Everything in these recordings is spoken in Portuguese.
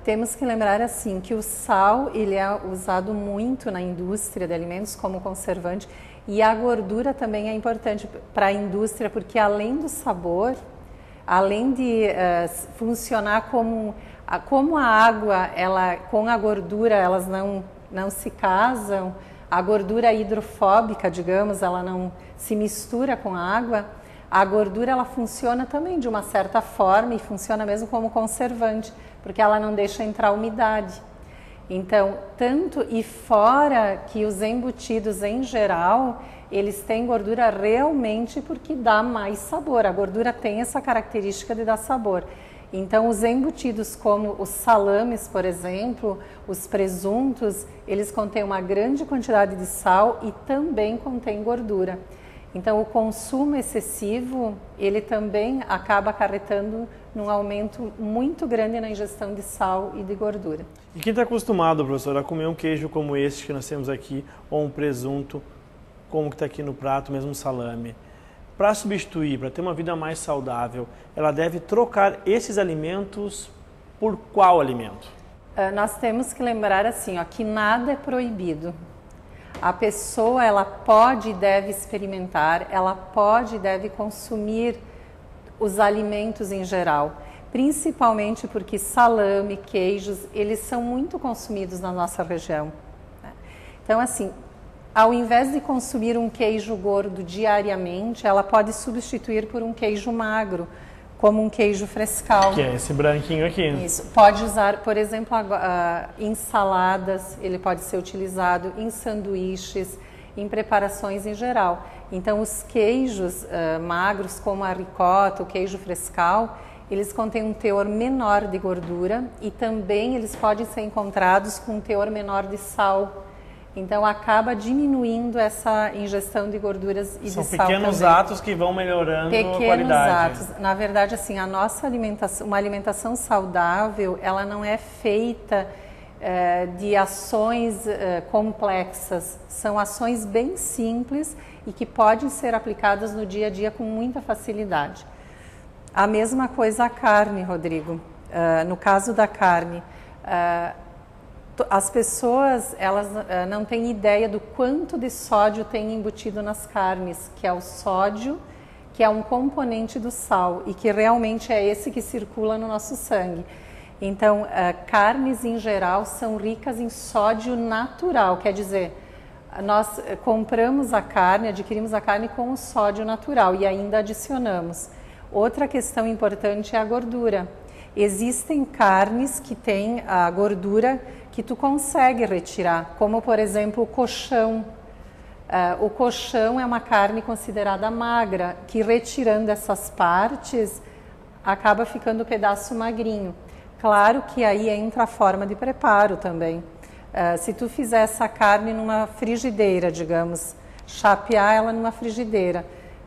Temos que lembrar assim que o sal ele é usado muito na indústria de alimentos como conservante e a gordura também é importante para a indústria porque além do sabor, além de funcionar como a água, com a gordura elas não se casam, a gordura hidrofóbica, digamos, ela não se mistura com a água, a gordura ela funciona também de uma certa forma e funciona mesmo como conservante, porque ela não deixa entrar umidade. Então, tanto e fora que os embutidos em geral, eles têm gordura realmente porque dá mais sabor. A gordura tem essa característica de dar sabor. Então, os embutidos como os salames, por exemplo, os presuntos, eles contêm uma grande quantidade de sal e também contêm gordura. Então, o consumo excessivo, ele também acaba acarretando num aumento muito grande na ingestão de sal e de gordura. E quem está acostumado, professor, a comer um queijo como este que nós temos aqui, ou um presunto, como que está aqui no prato, mesmo um salame, para substituir, para ter uma vida mais saudável, ela deve trocar esses alimentos por qual alimento? Nós temos que lembrar assim, que nada é proibido. A pessoa ela pode e deve experimentar, ela pode e deve consumir os alimentos em geral, principalmente porque salame, queijos, eles são muito consumidos na nossa região. Então assim, ao invés de consumir um queijo gordo diariamente, ela pode substituir por um queijo magro, como um queijo frescal. Que é esse branquinho aqui. Isso. Pode usar, por exemplo, em saladas, ele pode ser utilizado em sanduíches, em preparações em geral. Então, os queijos magros, como a ricota, o queijo frescal, eles contêm um teor menor de gordura e também eles podem ser encontrados com um teor menor de sal. Então, acaba diminuindo essa ingestão de gorduras e de sal. São pequenos atos que vão melhorando a qualidade. Pequenos atos. Na verdade, assim, a nossa alimentação, uma alimentação saudável, ela não é feita de ações complexas. São ações bem simples e que podem ser aplicadas no dia a dia com muita facilidade. A mesma coisa a carne, Rodrigo. No caso da carne, as pessoas elas não têm ideia do quanto de sódio tem embutido nas carnes, que é o sódio, que é um componente do sal e que realmente é esse que circula no nosso sangue. Então, carnes em geral são ricas em sódio natural, quer dizer, nós compramos a carne, adquirimos a carne com o sódio natural e ainda adicionamos. Outra questão importante é a gordura. Existem carnes que têm a gordura que tu consegue retirar, como por exemplo o coxão. O coxão é uma carne considerada magra, que retirando essas partes, acaba ficando o pedaço magrinho. Claro que aí entra a forma de preparo também. Se tu fizer essa carne numa frigideira, digamos, chapear ela numa frigideira,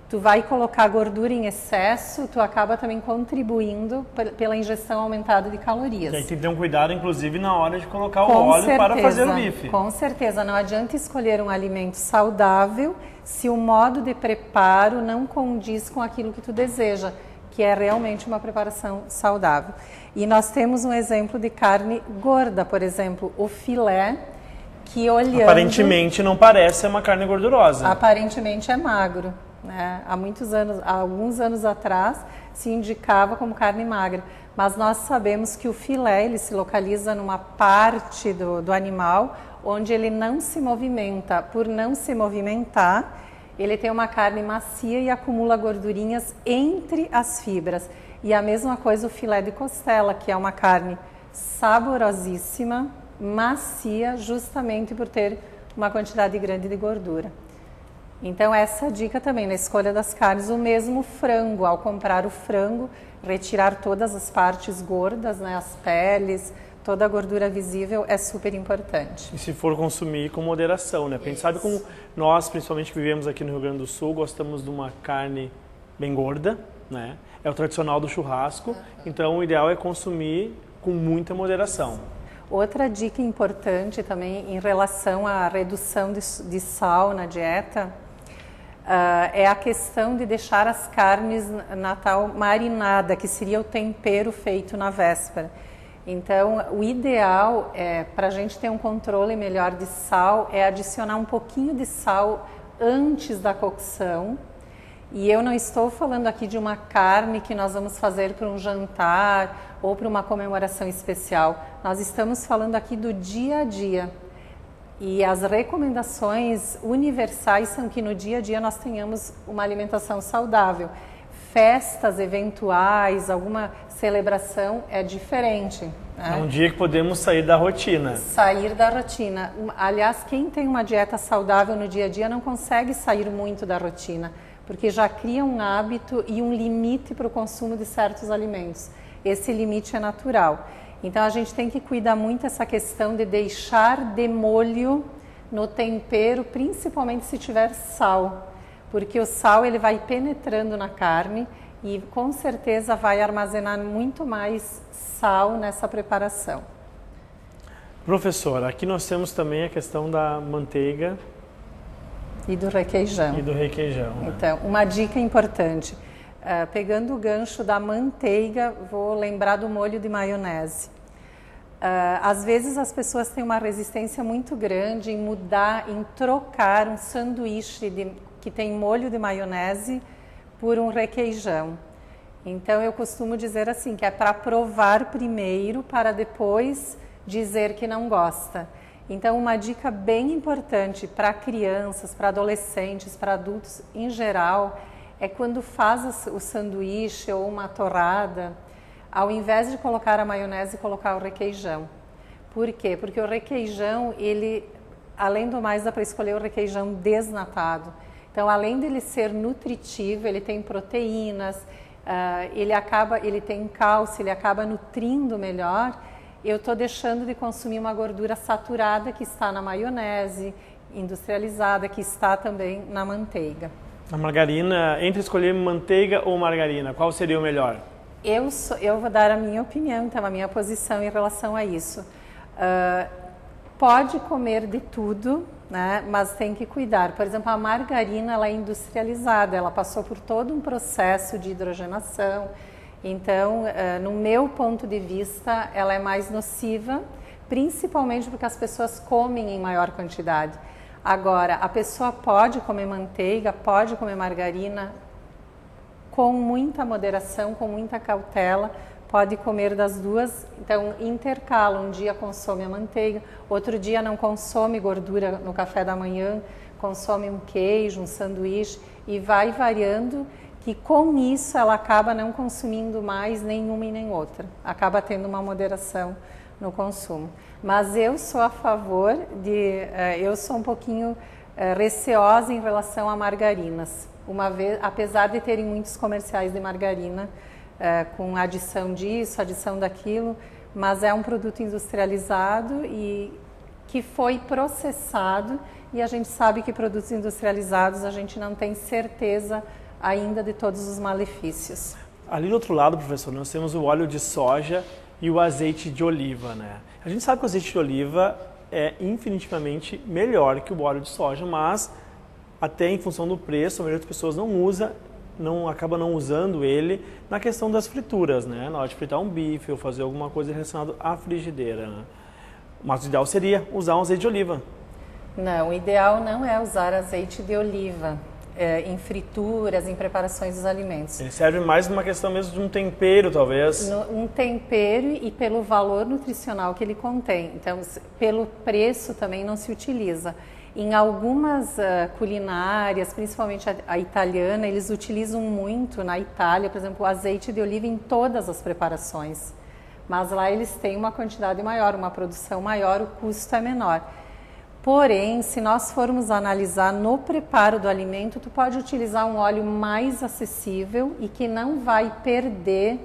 tu vai colocar gordura em excesso, tu acaba também contribuindo pela ingestão aumentada de calorias. E aí tem que ter um cuidado, inclusive, na hora de colocar o óleo para fazer o bife. Com certeza, não adianta escolher um alimento saudável se o modo de preparo não condiz com aquilo que tu deseja, que é realmente uma preparação saudável. E nós temos um exemplo de carne gorda, por exemplo, o filé, que olhando... Aparentemente não parece ser uma carne gordurosa. Aparentemente é magro. Há alguns anos atrás se indicava como carne magra, mas nós sabemos que o filé ele se localiza numa parte do animal onde ele não se movimenta. Por não se movimentar, ele tem uma carne macia e acumula gordurinhas entre as fibras. E a mesma coisa o filé de costela, que é uma carne saborosíssima, macia, justamente por ter uma quantidade grande de gordura. Então essa dica também na escolha das carnes, o mesmo frango, ao comprar o frango, retirar todas as partes gordas, as peles, toda a gordura visível é super importante. E se for consumir com moderação, né? Porque a gente sabe como nós, principalmente que vivemos aqui no Rio Grande do Sul, gostamos de uma carne bem gorda, né? É o tradicional do churrasco, então o ideal é consumir com muita moderação. Outra dica importante também em relação à redução de sal na dieta é a questão de deixar as carnes na tal marinada, que seria o tempero feito na véspera. Então, o ideal para a gente ter um controle melhor de sal é adicionar um pouquinho de sal antes da cocção. E eu não estou falando aqui de uma carne que nós vamos fazer para um jantar ou para uma comemoração especial. Nós estamos falando aqui do dia a dia. E as recomendações universais são que no dia a dia nós tenhamos uma alimentação saudável. Festas eventuais, alguma celebração é diferente. Né? É um dia que podemos sair da rotina. Sair da rotina. Aliás, quem tem uma dieta saudável no dia a dia não consegue sair muito da rotina, porque já cria um hábito e um limite para o consumo de certos alimentos. Esse limite é natural. Então a gente tem que cuidar muito dessa questão de deixar de molho no tempero, principalmente se tiver sal. Porque o sal ele vai penetrando na carne e com certeza vai armazenar muito mais sal nessa preparação. Professora, aqui nós temos também a questão da manteiga e do requeijão. Né? Então, uma dica importante, pegando o gancho da manteiga, vou lembrar do molho de maionese. Às vezes as pessoas têm uma resistência muito grande em mudar, em trocar um sanduíche que tem molho de maionese por um requeijão. Então eu costumo dizer assim, que é para provar primeiro para depois dizer que não gosta. Então uma dica bem importante para crianças, para adolescentes, para adultos em geral, é quando faz o sanduíche ou uma torrada, ao invés de colocar a maionese, colocar o requeijão. Por quê? Porque o requeijão, ele, além do mais, dá para escolher o requeijão desnatado. Então, além dele ser nutritivo, ele tem proteínas, ele tem cálcio, ele acaba nutrindo melhor. Eu estou deixando de consumir uma gordura saturada que está na maionese, industrializada, que está também na manteiga. A margarina, entre escolher manteiga ou margarina, qual seria o melhor? Eu vou dar a minha opinião, então, a minha posição em relação a isso. Pode comer de tudo, né, mas tem que cuidar. Por exemplo, a margarina ela é industrializada, ela passou por todo um processo de hidrogenação. Então, no meu ponto de vista, ela é mais nociva, principalmente porque as pessoas comem em maior quantidade. Agora, a pessoa pode comer manteiga, pode comer margarina, com muita moderação, com muita cautela, pode comer das duas, então intercala, um dia consome a manteiga, outro dia não consome gordura no café da manhã, consome um queijo, um sanduíche e vai variando, que com isso ela acaba não consumindo mais nenhuma e nem outra, acaba tendo uma moderação no consumo. Mas eu sou a favor eu sou um pouquinho receosa em relação a margarinas. Apesar de terem muitos comerciais de margarina, com adição disso, adição daquilo, mas é um produto industrializado e que foi processado, e a gente sabe que produtos industrializados a gente não tem certeza ainda de todos os malefícios. Ali do outro lado, professor, nós temos o óleo de soja e o azeite de oliva, né? A gente sabe que o azeite de oliva é infinitivamente melhor que o óleo de soja, mas até em função do preço, a maioria das pessoas acaba não usando ele na questão das frituras, né? Na hora de fritar um bife ou fazer alguma coisa relacionada à frigideira, né? Mas o ideal seria usar um azeite de oliva. Não, o ideal não é usar azeite de oliva em frituras, em preparações dos alimentos. Ele serve mais numa questão mesmo de um tempero, talvez. Um tempero e pelo valor nutricional que ele contém. Então, pelo preço também não se utiliza. Em algumas culinárias, principalmente a italiana, eles utilizam muito na Itália, por exemplo, o azeite de oliva em todas as preparações. Mas lá eles têm uma quantidade maior, uma produção maior, o custo é menor. Porém, se nós formos analisar no preparo do alimento, tu pode utilizar um óleo mais acessível e que não vai perder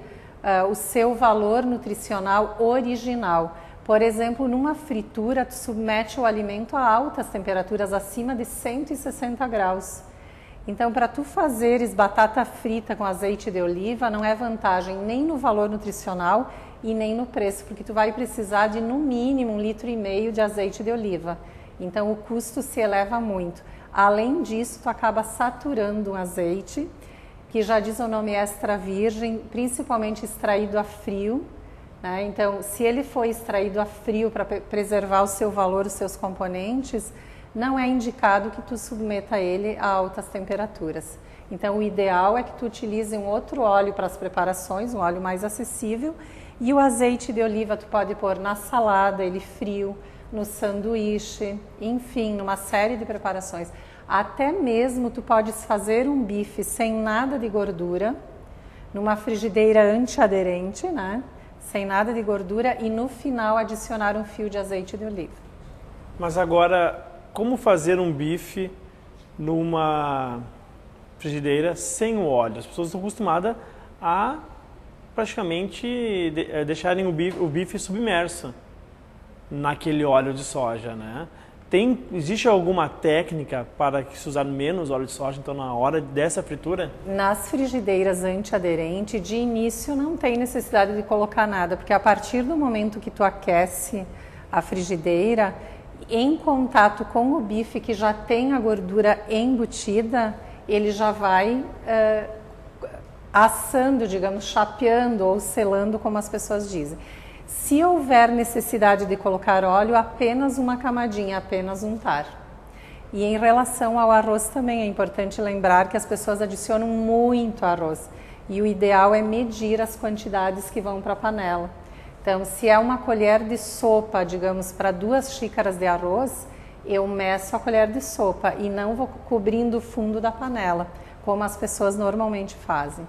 o seu valor nutricional original. Por exemplo, numa fritura, tu submete o alimento a altas temperaturas, acima de 160 graus. Então, para tu fazeres batata frita com azeite de oliva, não é vantagem nem no valor nutricional e nem no preço, porque tu vai precisar de, no mínimo, 1,5 litro de azeite de oliva. Então, o custo se eleva muito. Além disso, tu acaba saturando o azeite, que já diz o nome extra virgem, principalmente extraído a frio, né? Então, se ele foi extraído a frio para preservar o seu valor, os seus componentes, não é indicado que tu submeta ele a altas temperaturas. Então, o ideal é que tu utilize um outro óleo para as preparações, um óleo mais acessível, e o azeite de oliva tu pode pôr na salada, ele frio, no sanduíche, enfim, numa série de preparações. Até mesmo tu podes fazer um bife sem nada de gordura, numa frigideira antiaderente, né? Sem nada de gordura, e no final adicionar um fio de azeite de oliva. Mas agora, como fazer um bife numa frigideira sem o óleo? As pessoas estão acostumadas a praticamente deixarem o bife submerso naquele óleo de soja, né? Existe alguma técnica para que se usar menos óleo de soja, então, na hora dessa fritura? Nas frigideiras antiaderente, de início não tem necessidade de colocar nada, porque a partir do momento que tu aquece a frigideira, em contato com o bife que já tem a gordura embutida, ele já vai assando, digamos, chapeando ou selando, como as pessoas dizem. Se houver necessidade de colocar óleo, apenas uma camadinha, apenas untar. E em relação ao arroz também é importante lembrar que as pessoas adicionam muito arroz. E o ideal é medir as quantidades que vão para a panela. Então, se é uma colher de sopa, digamos, para 2 xícaras de arroz, eu meço a colher de sopa e não vou cobrindo o fundo da panela, como as pessoas normalmente fazem.